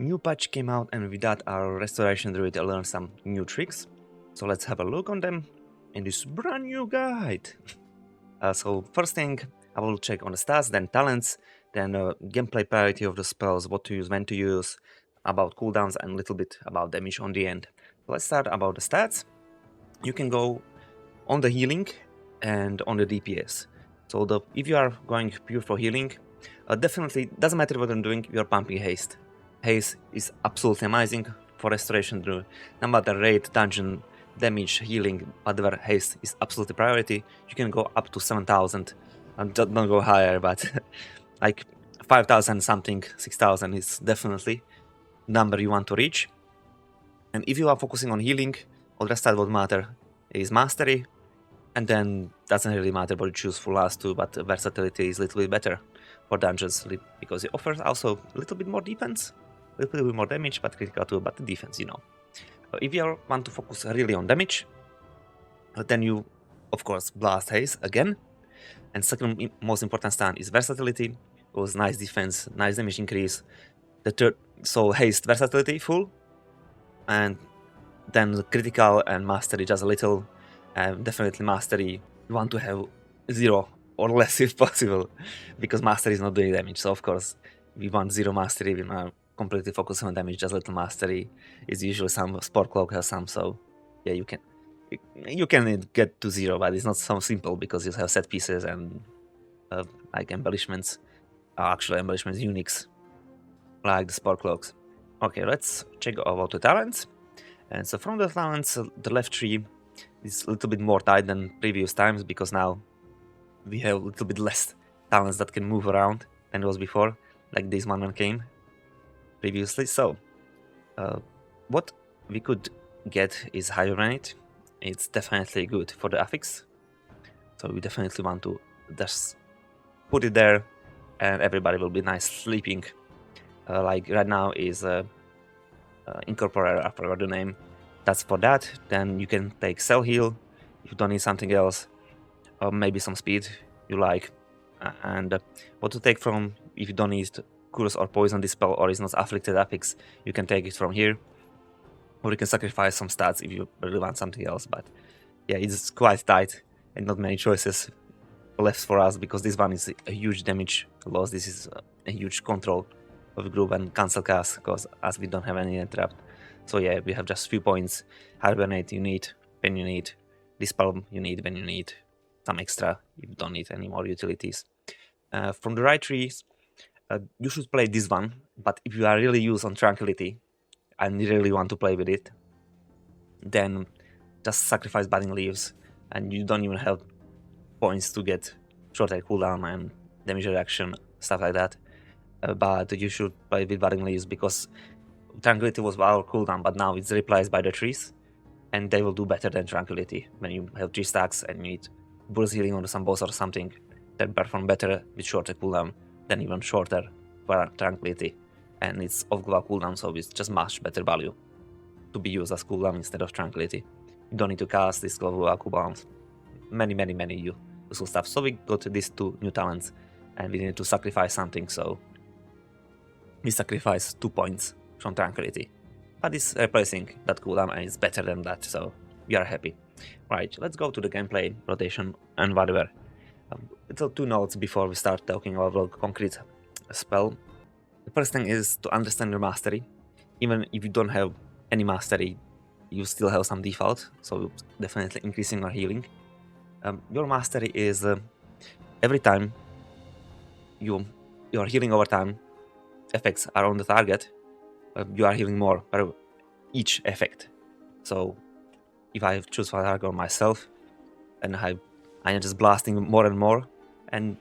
New patch came out, and with that our restoration druid learned some new tricks. So let's have a look on them in this brand new guide. So first thing, I will check on the stats, then talents, then gameplay priority of the spells, what to use, when to use, about cooldowns, and a little bit about damage on the end. Let's start about the stats. You can go on the healing and on the DPS. So if you are going pure for healing, definitely doesn't matter what I'm doing, you're pumping haste. Haste is absolutely amazing for restoration druid. No matter raid, dungeon, damage, healing, whatever, haste is absolutely priority. You can go up to 7,000, and don't go higher, but like 5,000 something, 6,000 is definitely number you want to reach. And if you are focusing on healing, all the stat won't matter is mastery, and then doesn't really matter what you choose for last two, but versatility is a little bit better for dungeons because it offers also a little bit more defense, a little bit more damage, but critical too, but defense, you know. If you want to focus really on damage, then you, of course, blast haste again. And second most important stat is versatility. It was nice defense, nice damage increase. The third, so haste, versatility, full, and then the critical and mastery just a little. Definitely mastery, you want to have 0 or less if possible, because mastery is not doing damage. So of course, we want 0 mastery, we are completely focusing on damage, just little mastery. Is usually some sport cloak has some, so yeah, you can get to 0, but it's not so simple because you have set pieces and like embellishments, actual embellishments, uniques, like the sport cloaks. Okay, let's check about the talents. And so from the talents, the left tree is a little bit more tight than previous times, because now we have a little bit less talents that can move around than it was before, like this one when came previously. So what we could get is hibernate. It's definitely good for the affix, so we definitely want to just put it there, and everybody will be nice sleeping. Like right now is incorporator, I forgot the name. That's for that. Then you can take cell heal if you don't need something else, or maybe some speed you like. And what to take from if you don't need curse or poison dispel or is not afflicted affix, you can take it from here, or you can sacrifice some stats if you really want something else. But yeah, it's quite tight and not many choices left for us, because this one is a huge damage loss. This is a huge control of the group and cancel cast, because as we don't have any interrupt. So yeah, we have just few points. Hibernate you need when you need, dispel you need when you need, some extra if you don't need any more utilities. From the right trees, you should play this one, but if you are really used on tranquility and you really want to play with it, then just sacrifice budding leaves, and you don't even have points to get shorter cooldown and damage reduction, stuff like that. But you should play with budding leaves, because tranquility was our cooldown, but now it's replaced by the trees, and they will do better than tranquility. When you have 3 stacks and you need burst healing on some boss or something, they perform better with shorter cooldown than even shorter for tranquility. And it's off global cooldown, so it's just much better value to be used as cooldown instead of tranquility. You don't need to cast this global cooldowns. Many useful stuff. So we got these 2 new talents, and we need to sacrifice something, so we sacrifice 2 points from tranquility, but it's replacing that cooldown and it's better than that, so we are happy. Right, let's go to the gameplay, rotation, and whatever. Little 2 notes before we start talking about the concrete spell. The first thing is to understand your mastery. Even if you don't have any mastery, you still have some default, so definitely increasing your healing. Your mastery is every time you are healing over time, effects are on the target, you are healing more per each effect. So if I choose for target on myself, and I am just blasting more and more, and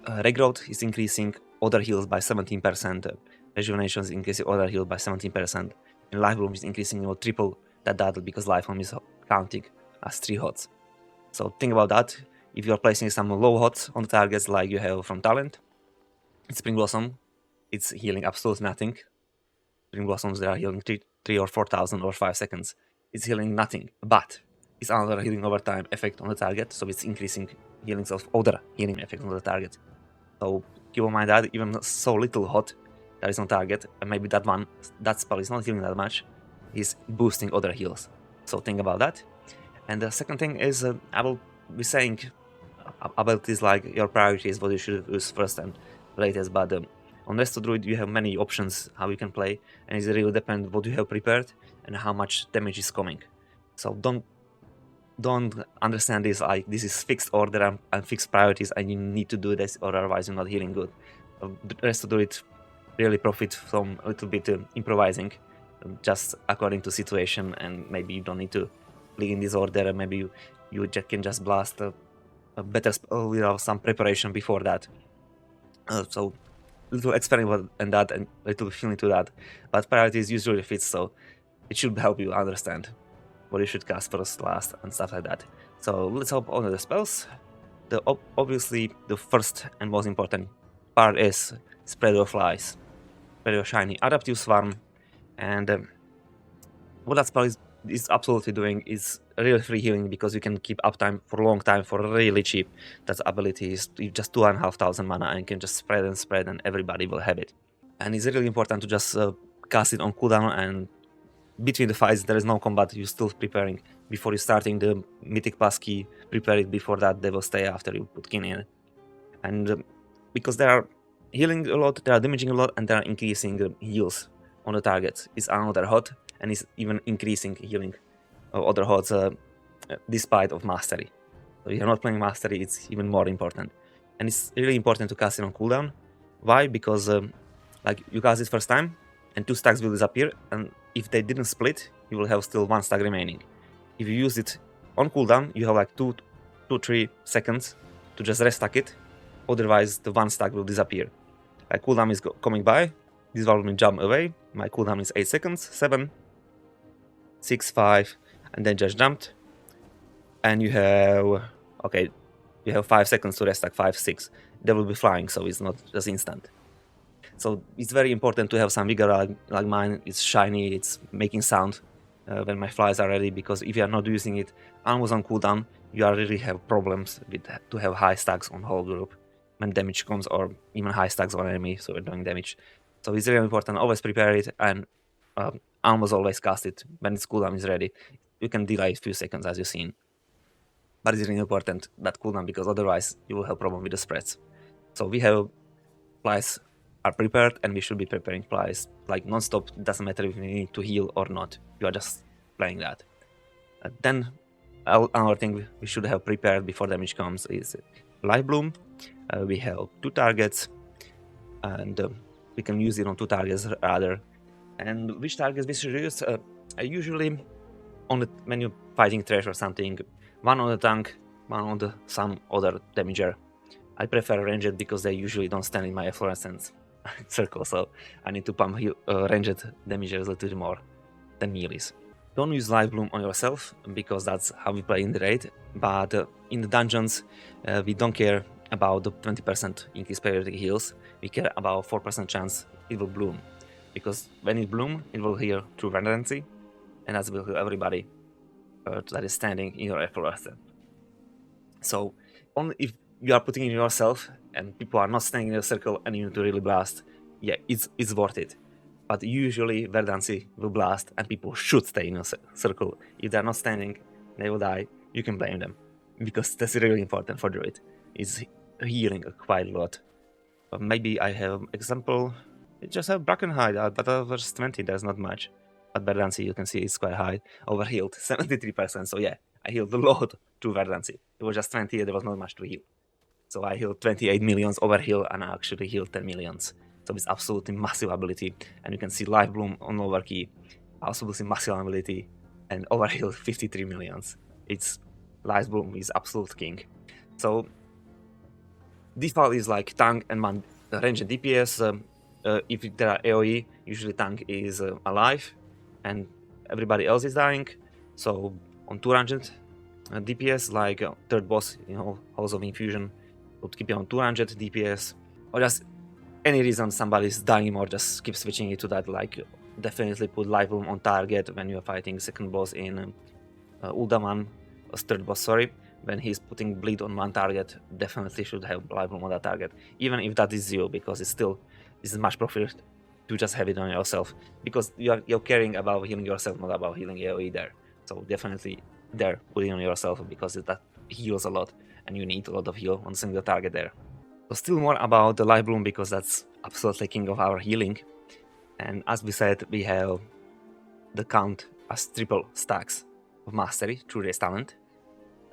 regrowth is increasing other heals by 17%, rejuvenation is increasing other heals by 17%, and life room is increasing triple that because life room is counting as 3 hots. So think about that. If you are placing some low hots on the targets like you have from talent, Spring Blossom, it's healing absolutely nothing. Spring Blossoms, they are healing 3 or 4,000 or 5 seconds. It's healing nothing, but it's another healing over time effect on the target, so it's increasing healings of other healing effects on the target. So keep in mind that even so little hot that is on target, and maybe that spell is not healing that much, is boosting other heals. So think about that. And the second thing is, I will be saying abilities like your priority is what you should use first and latest, but on Resto Druid you have many options how you can play, and it really depends what you have prepared and how much damage is coming. So don't understand this like this is fixed order and fixed priorities and you need to do this or otherwise you're not healing good. The Resto Druid really profit from a little bit improvising, just according to situation, and maybe you don't need to play in this order, and maybe you can just blast a better spell without some preparation before that. So little experiment and that, and little feeling to that, but priorities usually fits, so it should help you understand what you should cast first, last, and stuff like that. So let's hop on the spells. Obviously the first and most important part is Spread Your Flies, Spread Your Shiny, Adaptive Swarm, and what that spell is absolutely doing is really free healing, because you can keep uptime for a long time for really cheap. That ability is just 2,500 mana and can just spread and everybody will have it. And it's really important to just cast it on cooldown, and between the fights there is no combat, you're still preparing. Before you starting the mythic pass key, prepare it before that, they will stay after you put kin in. And because they are healing a lot, they are damaging a lot, and they are increasing heals on the targets. It's another hot, and it's even increasing healing of other hots despite of mastery. So if you're not playing mastery, it's even more important. And it's really important to cast it on cooldown. Why? Because like you cast it first time and 2 stacks will disappear, and if they didn't split, you will have still 1 stack remaining. If you use it on cooldown, you have like 2-3 seconds to just restack it, otherwise the 1 stack will disappear. Like cooldown is coming by, this one will jump away, my cooldown is 8 seconds, 7, 6, 5, and then just jumped, and you have, okay, you have 5 seconds to restack, 5, 6, they will be flying, so it's not just instant. So it's very important to have some vigor like mine. It's shiny, it's making sound when my flies are ready, because if you are not using it almost on cooldown, you really have problems with to have high stacks on whole group when damage comes, or even high stacks on enemy, so you're doing damage. So it's really important, always prepare it, and almost always cast it when its cooldown is ready. You can delay a few seconds as you've seen, but it's really important that cooldown, because otherwise you will have problem with the spreads. So we have flies are prepared, and we should be preparing flies like non-stop. It doesn't matter if you need to heal or not, you are just playing that. Then another thing we should have prepared before damage comes is Life Bloom. We have 2 targets, and we can use it on 2 targets rather. And which targets we should use? Usually when you're fighting trash or something, one on the tank, one on some other damager. I prefer ranged because they usually don't stand in my efflorescence circle, so I need to pump ranged damagers a little more than melees. Don't use Life Bloom on yourself, because that's how we play in the raid, but in the dungeons we don't care about the 20% increased periodic heals, we care about 4% chance it will bloom, because when it bloom, it will heal through redundancy, and that will heal everybody that is standing in your efflorescence. So only if you are putting in yourself and people are not standing in your circle and you need to really blast, yeah, it's worth it. But usually Verdancy will blast and people should stay in your circle. If they're not standing, they will die. You can blame them, because that's really important for Druid. It's healing quite a lot. But maybe I have example. I just have Brackenhide, but versus 20, there's not much. But Verdancy, you can see it's quite high. Overhealed 73%, so yeah, I healed a lot to Verdancy. It was just 20, there was not much to heal. So I healed 28 millions overheal, and I actually healed 10 millions. So it's absolutely massive ability, and you can see Life Bloom on lower key, absolutely massive ability, and overheal 53 millions. It's Life Bloom is absolute king. So default is like tank and range and DPS. If there are AoE, usually tank is alive, and everybody else is dying. So on 200 DPS, like third boss, House of Infusion, would keep it on 200 DPS, or just any reason somebody's dying more, just keep switching it to that. Like definitely put Life Bloom on target when you're fighting second boss in Uldaman, third boss, sorry. When he's putting bleed on one target, definitely should have Life Bloom on that target, even if that is 0, because it's still, this is much to just have it on yourself, because you're caring about healing yourself, not about healing AoE there. So definitely there, put it on yourself, because that heals a lot, and you need a lot of heal on single target there. So still more about the Life Bloom, because that's absolutely king of our healing. And as we said, we have the count as triple stacks of mastery through this talent.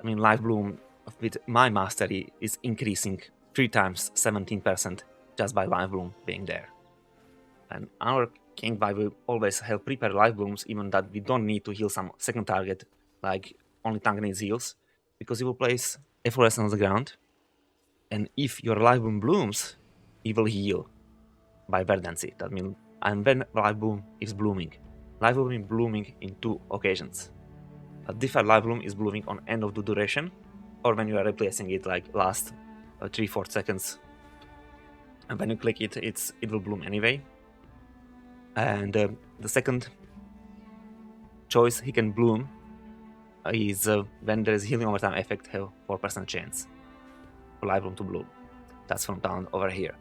I mean, Life Bloom with my mastery is increasing 3 times 17% just by Life Bloom being there. And our King Vi will always have prepared Life Blooms, even that we don't need to heal some second target, like only tank needs heals, because he will place Efflorescence on the ground, and if your Life Bloom blooms, he will heal by verdancy. That means, and when Life Bloom is blooming, Life Bloom is blooming in 2 occasions. A default Life Bloom is blooming on end of the duration, or when you are replacing it like last 3-4 seconds. And when you click it, it will bloom anyway. And the second choice he can bloom is when there is healing overtime effect, have 4% chance for Life Bloom to bloom. That's from down over here.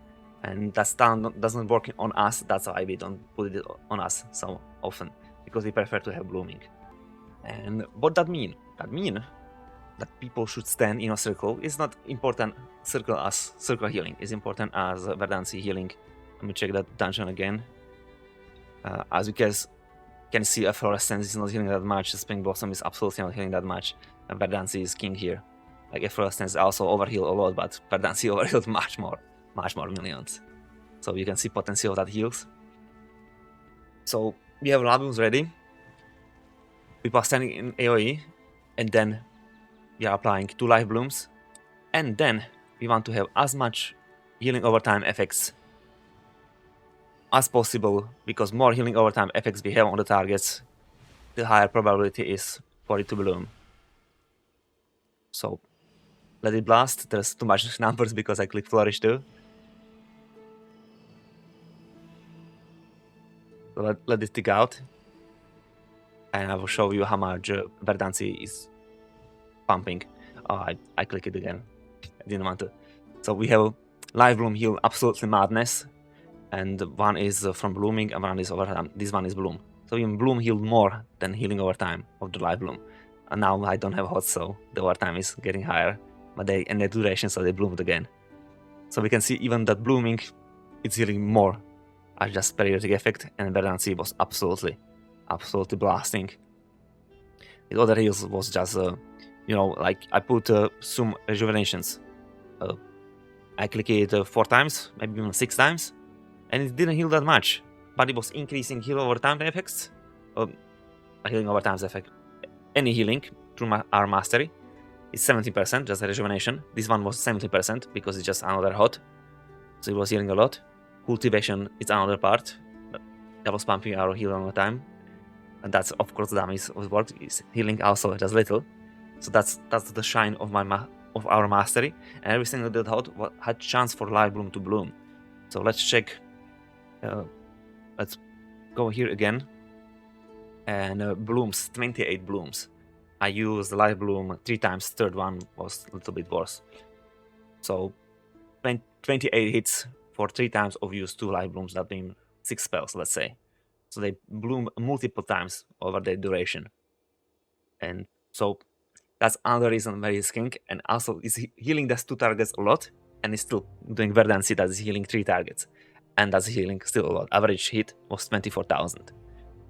And that talent doesn't work on us, that's why we don't put it on us so often, because we prefer to have blooming. And what that mean? That mean that people should stand in a circle. It's not important circle as circle healing, it's important as verdancy healing. Let me check that dungeon again. As you guys can see, Efflorescence is not healing that much, Spring Blossom is absolutely not healing that much, and verdancy is king here. Like Efflorescence also overheal a lot, but verdancy overhealed much more millions. So you can see potential that heals. So we have Life Blooms ready. People are standing in AoE, and then we are applying 2 Life Blooms, and then we want to have as much healing overtime effects as possible, because more healing overtime effects we have on the targets, the higher probability is for it to bloom. So let it blast. There's too much numbers because I clicked Flourish too. So let it tick out, and I will show you how much verdancy is pumping. Oh, I click it again. I didn't want to. So we have Life Bloom heal absolutely madness, and one is from blooming and one is overtime. This one is bloom. So even bloom healed more than healing overtime of the Life Bloom. And now I don't have hot, so the overtime is getting higher, but they end the duration, so they bloomed again. So we can see even that blooming, it's healing more as just periodic effect, and verdancy was absolutely blasting. The other heals was just you know, like I put some rejuvenations. I click it 4 times, maybe even 6 times, and it didn't heal that much, but it was increasing heal over time effects. Healing over time effect. Any healing through our mastery is 70%, just a rejuvenation. This one was 70% because it's just another hot, so it was healing a lot. Cultivation is another part that was pumping our heal all the time, and that's of course the damage of work is healing also just little. So that's the shine of our mastery, and every single that hot had chance for Life Bloom to bloom. So let's check. Let's go here again, and blooms, 28 blooms. I used the Life Bloom 3 times. Third one was a little bit worse. So 28 hits for 3 times of use 2 Life Blooms. That means 6 spells, let's say. So they bloom multiple times over the duration, and so that's another reason why he's king. And also is healing those 2 targets a lot, and is still doing verdancy that is healing 3 targets, and that's healing still a lot. Average hit was 24,000.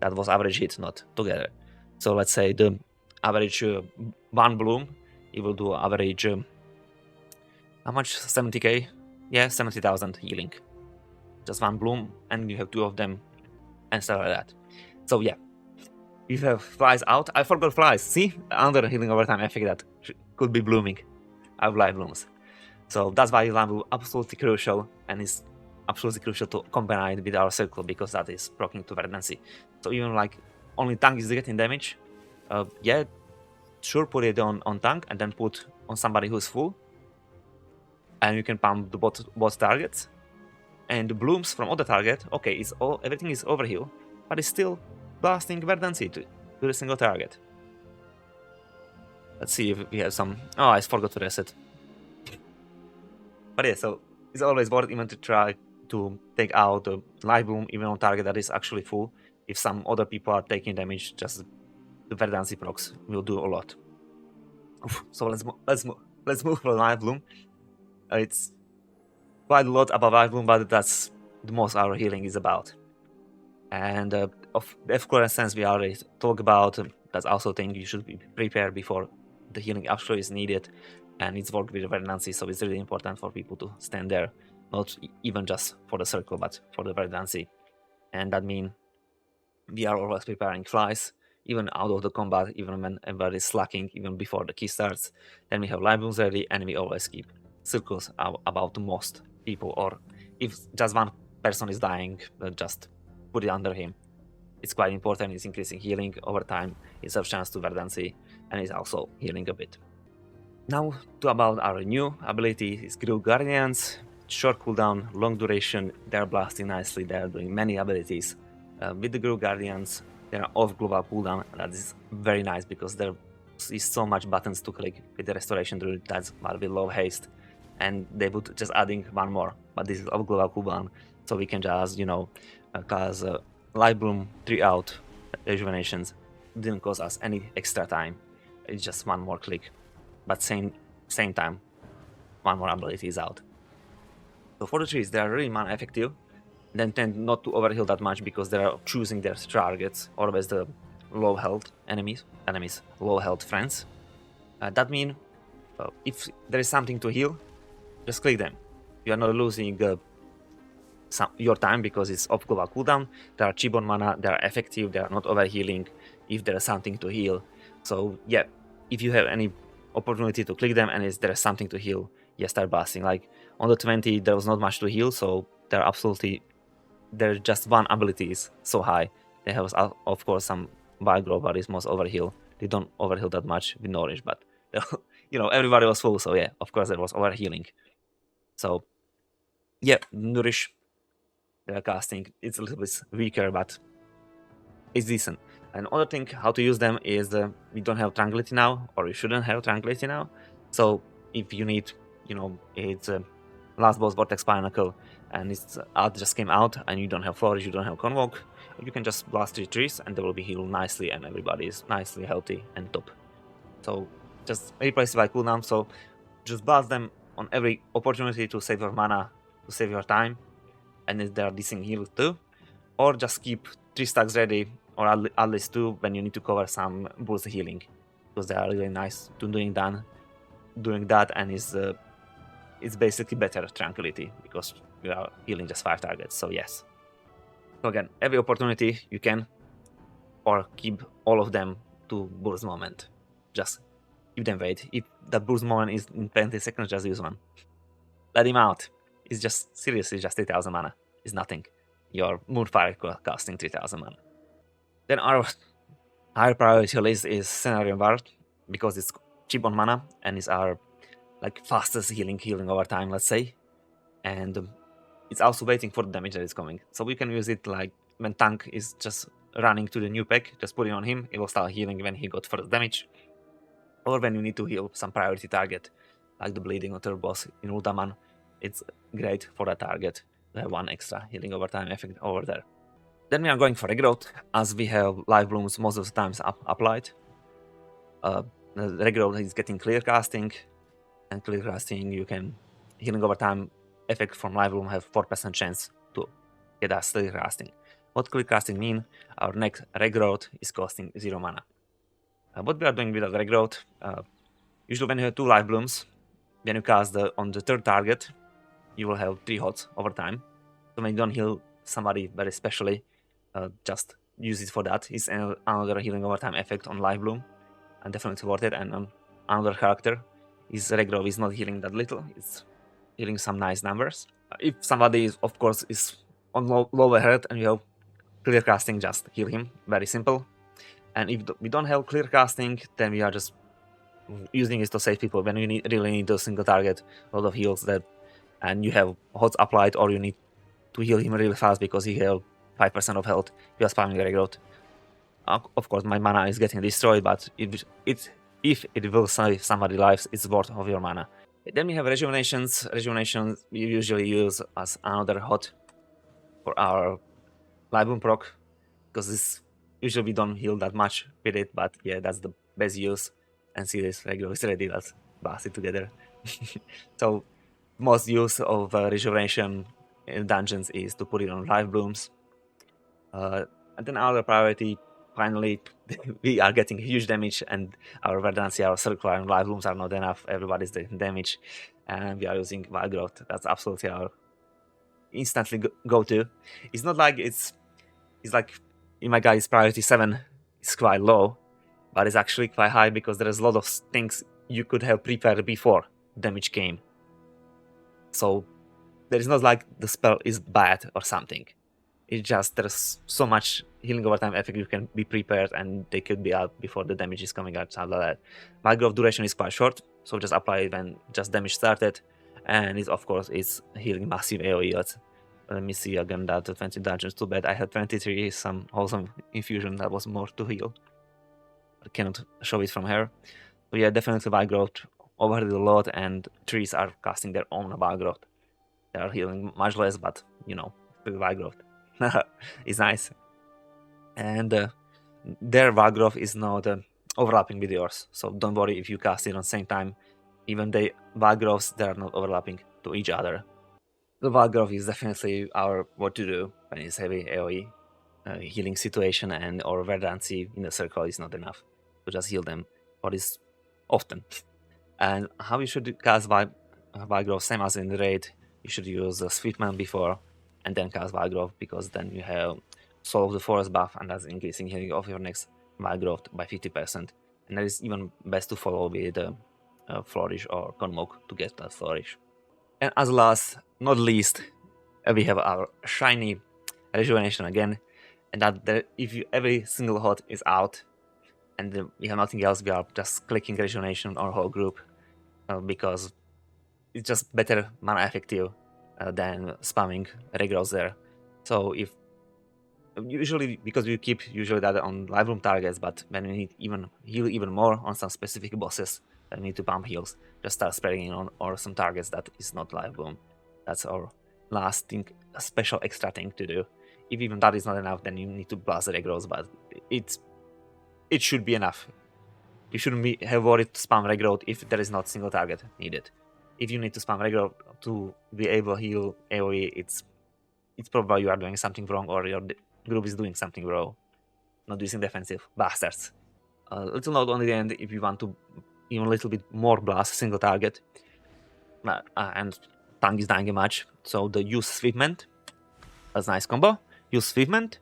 That was average hit, not together. So let's say the average 1 bloom, it will do average how much? 70k? Yeah, 70,000 healing. Just 1 bloom, and you have 2 of them, and stuff like that. So yeah, you have flies out. I forgot flies. See, another healing overtime effect that could be blooming. I have Life Blooms. So that's why Life Bloom absolutely crucial, and is absolutely crucial to combine it with our circle, because that is proccing to verdancy. So even like only tank is getting damage, yeah, sure, put it on tank and then put on somebody who's full, and you can pump the both targets. And the blooms from other target, okay, everything is overheal, but it's still blasting verdancy to the single target. Let's see if we have some. Oh, I forgot to reset. But yeah, so it's always worth even to try to take out the life bloom even on target that is actually full. If some other people are taking damage, just the verdancy procs will do a lot. Oof, so let's move for life bloom. It's quite a lot about life bloom, but that's the most our healing is about. And of the F-Core sense we already talked about. That's also a thing you should be prepared before the healing actually is needed, and it's worked with verdancy, so it's really important for people to stand there, not even just for the circle, but for the verdancy. And that means we are always preparing flies, even out of the combat, even when everybody is slacking, even before the key starts. Then we have life blooms ready, and we always keep circles about the most people, or if just one person is dying, just put it under him. It's quite important. It's increasing healing over time. It's a chance to verdancy, and it's also healing a bit. Now to about our new ability is Grew Guardians. Short cooldown, long duration. They're blasting nicely. They're doing many abilities. With the Grew Guardians, they're off global cooldown. That is very nice because there is so much buttons to click with the Restoration Druid. That's why we love haste, and they would just adding one more. But this is off global cooldown, so we can just cause Life Bloom 3 out rejuvenations. Didn't cost us any extra time. It's just one more click, but same time, one more ability is out. So for the trees, they are really mana effective. Then tend not to overheal that much because they are choosing their targets, always the low health enemies, low health friends. That means if there is something to heal, just click them. You are not losing your time because it's off global cooldown. They are cheap on mana, they are effective, they are not overhealing if there is something to heal. So yeah, if you have any opportunity to click them and there is something to heal, yeah, start blasting. Like on the 20 there was not much to heal, so their just one ability is so high. They have of course some wild growth, but it's most overheal. They don't overheal that much with Nourish, but everybody was full, so yeah, of course there was overhealing. So yeah, Nourish casting, it's a little bit weaker, but it's decent. And other thing how to use them is we don't have Tranquility now, or you shouldn't have Tranquility now. So if you need, it's Last Boss Vortex Pinnacle and its art just came out and you don't have Flourish, you don't have Convoke, you can just blast 3 trees and they will be healed nicely and everybody is nicely healthy and top. So just replace it by cooldown, so just blast them on every opportunity to save your mana, to save your time, and they are decent healed too. Or just keep 3 stacks ready, or at least 2 when you need to cover some burst healing, because they are really nice to doing that, and it's basically better Tranquility because you are healing just 5 targets. So yes. So again, every opportunity you can, or keep all of them to burst moment. Just keep them wait. If that burst moment is in 20 seconds, just use one. Let him out. It's just seriously just 3000 mana. It's nothing. Your Moonfire casting 3000 mana. Then our higher priority list is Scenario Bard because it's cheap on mana and it's our fastest healing over time, let's say. And it's also waiting for the damage that is coming. So we can use it like when tank is just running to the new pack, just put it on him, it will start healing when he got first damage. Or when you need to heal some priority target, like the Bleeding or Third Boss in Ultaman, it's great for that target to have one extra healing over time effect over there. Then we are going for Regrowth, as we have Life Blooms most of the times applied. The Regrowth is getting Clear Casting, and Clear Casting you can healing over time effect from Life Bloom have 4% chance to get us Clear Casting. What Clear Casting mean? Our next Regrowth is costing 0 mana. What we are doing with the Regrowth, usually when you have 2 Life Blooms, when you cast on the 3rd target, you will have 3 hots over time. So when you don't heal somebody very specially, just use it for that. It's another healing over time effect on Life Bloom, and definitely worth it. And another character is Regrowth is not healing that little, it's healing some nice numbers. If somebody is, of course, is on lower health and you have Clear Casting, just heal him, very simple. And if we don't have Clear Casting, then we are just using it to save people when you really need a single target, a lot of heals and you have HOTS applied, or you need to heal him really fast because he has 5% of health, you are spamming Regrowth. Of course, my mana is getting destroyed, but if it will save somebody's lives, it's worth of your mana. Then we have rejuvenations. Rejuvenations we usually use as another hot for our live bloom proc, because this usually we don't heal that much with it, but yeah, that's the best use. And see this regular is ready, let's blast it together. So most use of rejuvenation in dungeons is to put it on live blooms. And then our priority, finally, we are getting huge damage, and our verdancy, our circular and live blooms are not enough. Everybody's taking damage, and we are using wild growth. That's absolutely our instantly go-to. It's not like it's like in my guy's priority 7 is quite low, but it's actually quite high because there's a lot of things you could have prepared before damage came. So there is not like the spell is bad or something. It's just there's so much healing over time effect you can be prepared, and they could be out before the damage is coming out, something like that. Wild growth duration is quite short, so just apply it when just damage started, and it of course is healing massive AoE. Let me see again that 20 dungeons. Too bad I had 23, some wholesome infusion that was more to heal. I cannot show it from here. So yeah, definitely wild growth overheated a lot, and trees are casting their own wild growth. They are healing much less, but you know, still wild growth. It's nice. And their wild growth is not overlapping with yours, so don't worry if you cast it on the same time. Even the wild growths, they are not overlapping to each other. The wild growth is definitely our what to do when it's heavy AoE healing situation, and or verdancy in the circle is not enough to just heal them, or is often. And how you should cast wild growth, same as in the raid, you should use the Swiftman before and then cast wild growth, because then you have Soul of the Forest buff, and that's increasing healing of your next wild growth by 50%. And that is even best to follow with Flourish or Conmoke to get that Flourish. And as last, not least, we have our shiny rejuvenation again, and that if every single hot is out and we have nothing else, we are just clicking rejuvenation on our whole group, because it's just better mana effective than spamming regrowth there. So if usually, because we keep usually that on live room targets, but when we need even heal even more on some specific bosses that need to pump heals, just start spreading it on or some targets that is not live room. That's our last thing, a special extra thing to do. If even that is not enough, then you need to blast the regrowth, but it should be enough. You shouldn't have worried to spam regrowth if there is not single target needed. If you need to spam regrowth to be able to heal AoE, it's probably you are doing something wrong, or your group is doing something wrong, not using defensive bastards. Little note on the end, if you want to even a little bit more blast single target, and Tongue is dying a match, so the use Swiftment, that's a nice combo. Use Swiftment,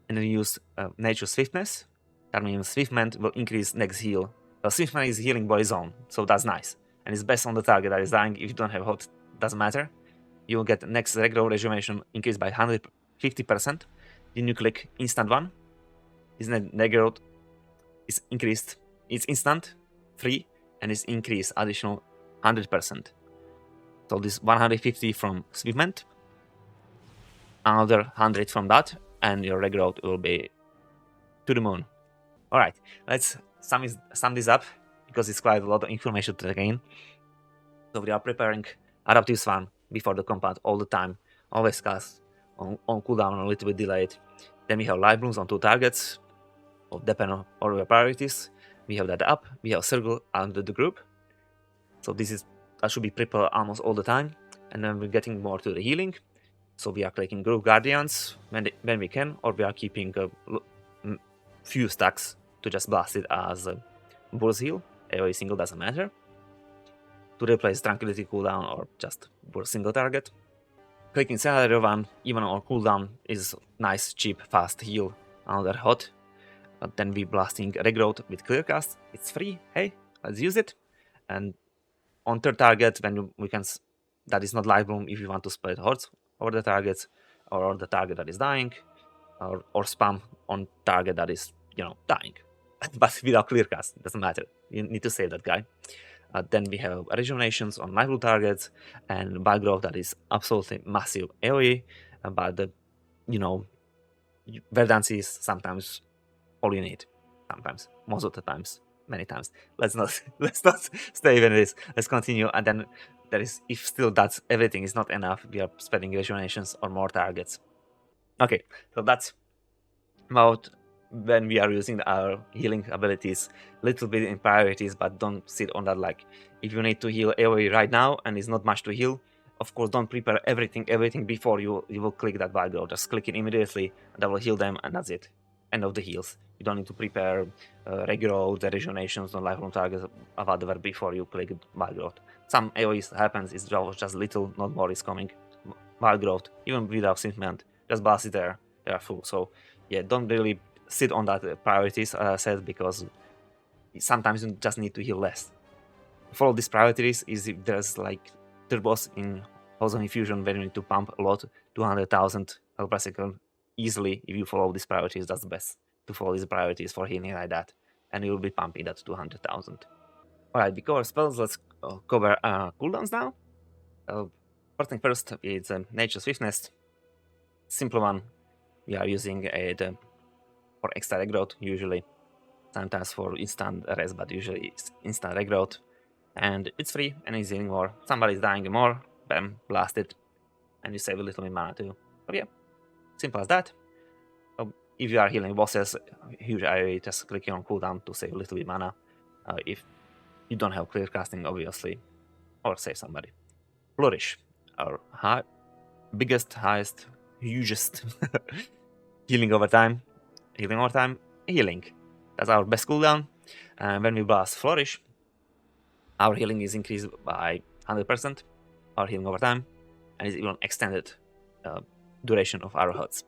and then use Nature Swiftness. That means Swiftment will increase next heal. Swiftment is healing by its own, so that's nice. And it's best on the target that is dying. If you don't have hot, doesn't matter. You will get next regular rejuvenation increased by 150%. Then you click instant one. This regular is increased. It's instant, free, and it's increased additional 100%. So this 150 from Swiftment, another 100 from that, and your regular will be to the moon. Alright, let's sum this up, because it's quite a lot of information to take in. So we are preparing Adaptive Swarm before the compound all the time, always cast on cooldown, a little bit delayed. Then we have live blooms on 2 targets, depending on all your priorities. We have that up, we have circle under the group. So that should be prepared almost all the time. And then we're getting more to the healing. So we are clicking Group Guardians when we can, or we are keeping a few stacks to just blast it as a Burst Heal. AoE single doesn't matter. To replace Tranquility cooldown or just Burst single target. Clicking Scenario 1, even on cooldown, is nice, cheap, fast heal, another hot. Then we blasting Regrowth with Clearcast. It's free, hey, let's use it. And on third target, when we can, that is not live bloom, if you want to spread hordes over the targets, or the target that is dying, or spam on target that is, dying. But without Clearcast, it doesn't matter. You need to save that guy. Then we have rejuvenations on live bloom targets, and wild growth that is absolutely massive AoE, but verdancy is sometimes all you need. Sometimes, most of the times. many times. Let's not let's not stay with this. Let's continue, and then there is, if still that's everything is not enough, we are spending rejuvenations or more targets. Okay, so that's about when we are using our healing abilities, little bit in priorities, but don't sit on that. Like if you need to heal AoE right now and it's not much to heal, of course don't prepare everything before you will click that Valgo. Just click it immediately, that will heal them, and that's it. End of the heals. You don't need to prepare regular rejuvenations on lifelong targets or whatever before you click Wild Growth. Some AoEs happens, it's just little, not more is coming. Wild Growth, even without Synthment, just blast it there, they are full. So yeah, don't really sit on that priorities, as I said, because sometimes you just need to heal less. Follow these priorities is if there's like turbos in Ozone Infusion where you need to pump a lot, 200,000 health per second easily. If you follow these priorities, that's the best to follow these priorities for healing like that, and you will be pumping that 200,000. Alright, we cover spells, let's cover cooldowns now. First thing first, it's Nature Swiftness. Simple one. We are using it for extra regrowth usually, sometimes for instant res, but usually it's instant regrowth, and it's free and it's healing more. Somebody's dying more, bam, blast it, and you save a little bit mana too. But yeah, simple as that. If you are healing bosses, huge area, just clicking on cooldown to save a little bit mana. If you don't have clear casting, obviously, or save somebody. Flourish, our biggest, highest, hugest healing over time. Healing. That's our best cooldown. And when we blast Flourish, our healing is increased by 100%, our healing over time, and is even extended duration of our HUDs.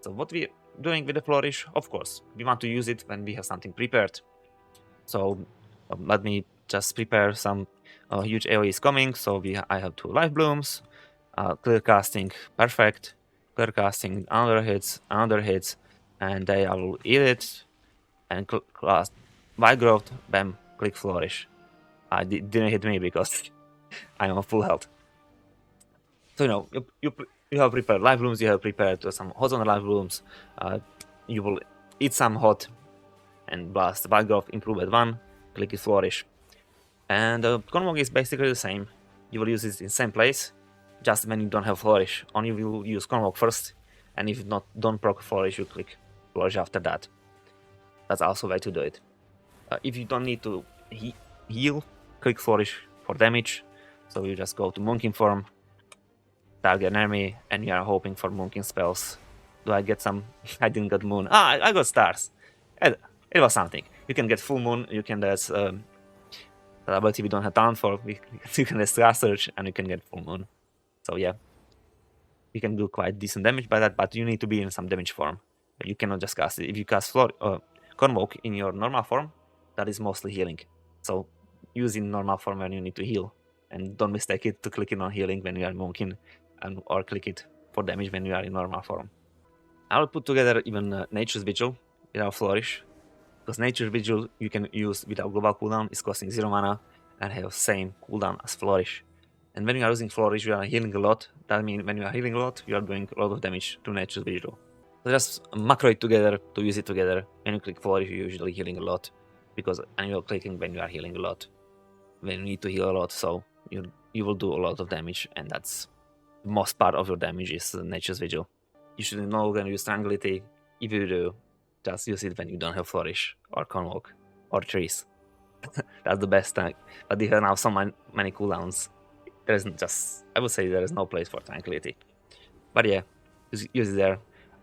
So what we're doing with the Flourish, of course, we want to use it when we have something prepared. So let me just prepare some huge AoEs coming. So I have 2 life blooms, clear casting, perfect, clear casting, another hits, and I will eat it and class Wild Growth, bam, click Flourish. Didn't hit me because I'm on full health. So you have prepared life blooms, you have prepared some hot on life blooms, you will eat some hot and blast Wild Growth, improve at 1, click it Flourish. And Convoke is basically the same. You will use it in the same place, just when you don't have Flourish. Only you will use Convoke first, and if you don't proc Flourish, you click Flourish after that. That's also a way to do it. If you don't need to heal, click Flourish for damage. So you just go to Moonkin form, target an enemy, and you are hoping for Moonkin spells. Do I get some? I didn't get Moon. I got Stars. It was something. You can get Full Moon, you can get the ability we don't have time for, you can get Star Search, and you can get Full Moon. So yeah, you can do quite decent damage by that, but you need to be in some damage form. You cannot just cast it. If you cast Convoke in your normal form, that is mostly healing. So use in normal form when you need to heal, and don't mistake it to click it on healing when you are Moonkin, or click it for damage when you are in normal form. I will put together even Nature's Vigil without Flourish, because Nature's Vigil you can use without global cooldown, it's costing 0 mana and have same cooldown as Flourish. And when you are using Flourish, you are healing a lot. That means when you are healing a lot, you are doing a lot of damage to Nature's Vigil. So just macro it together to use it together. When you click Flourish, you're usually healing a lot, and you're clicking when you are healing a lot, when you need to heal a lot. So you will do a lot of damage, and that's the most part of your damage is Nature's Vigil. You should no longer use Tranquility. If you do, just use it when you don't have Flourish or Convoke or Trees. That's the best time. But you have now so many cooldowns. I would say there is no place for Tranquility. But yeah, use it there.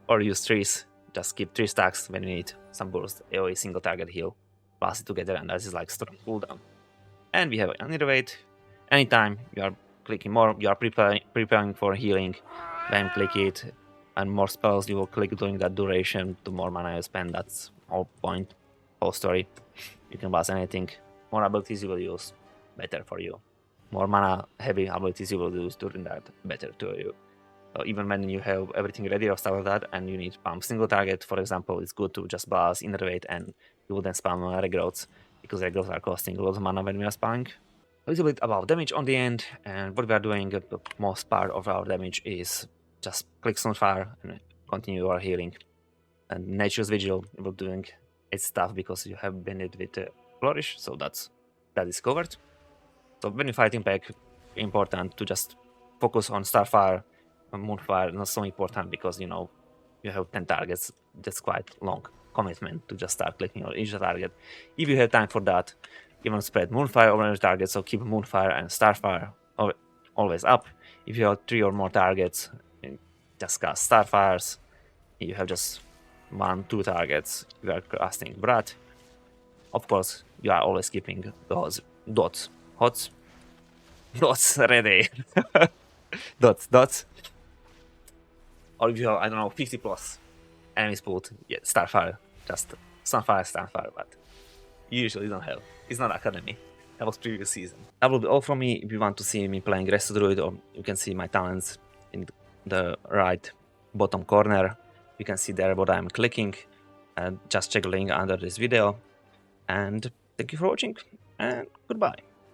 Or use Trees. Just keep 3 stacks when you need some burst, AoE single target heal. Blast it together, and that is like strong cooldown. And we have Innervate. Anytime you are clicking more, you are preparing for healing, then click it, and more spells you will click during that duration, the more mana you spend. That's whole point, whole story. You can blast anything. More abilities you will use, better for you. More mana heavy abilities you will use during that, better to you. So even when you have everything ready or stuff like that, and you need to pump single target, for example, it's good to just blast Innervate, and you will then spam regrowths, because regrowths are costing a lot of mana when we are spamming. A little bit about damage on the end, and what we are doing, the most part of our damage is just click Sunfire and continue your healing. And Nature's Vigil will doing its stuff because you have been it with flourish, so that is covered. So when you're fighting back, important to just focus on Starfire and Moonfire. Not so important because, you know, you have 10 targets. That's quite long commitment to just start clicking on each target. If you have time for that, even spread Moonfire over the target, so keep Moonfire and Starfire always up. If you have 3 or more targets, just cast Starfires. You have just 1-2 targets. You are casting Brat. Of course, you are always keeping those dots ready. dots. Or if you have, I don't know, 50 plus enemies put, yeah, Starfire, just Starfire, but you usually don't have. It's not Academy. That was previous season. That will be all from me. If you want to see me playing Resto Druid, or you can see my talents in the right bottom corner. You can see there what I'm clicking. Just check the link under this video. And thank you for watching, and goodbye.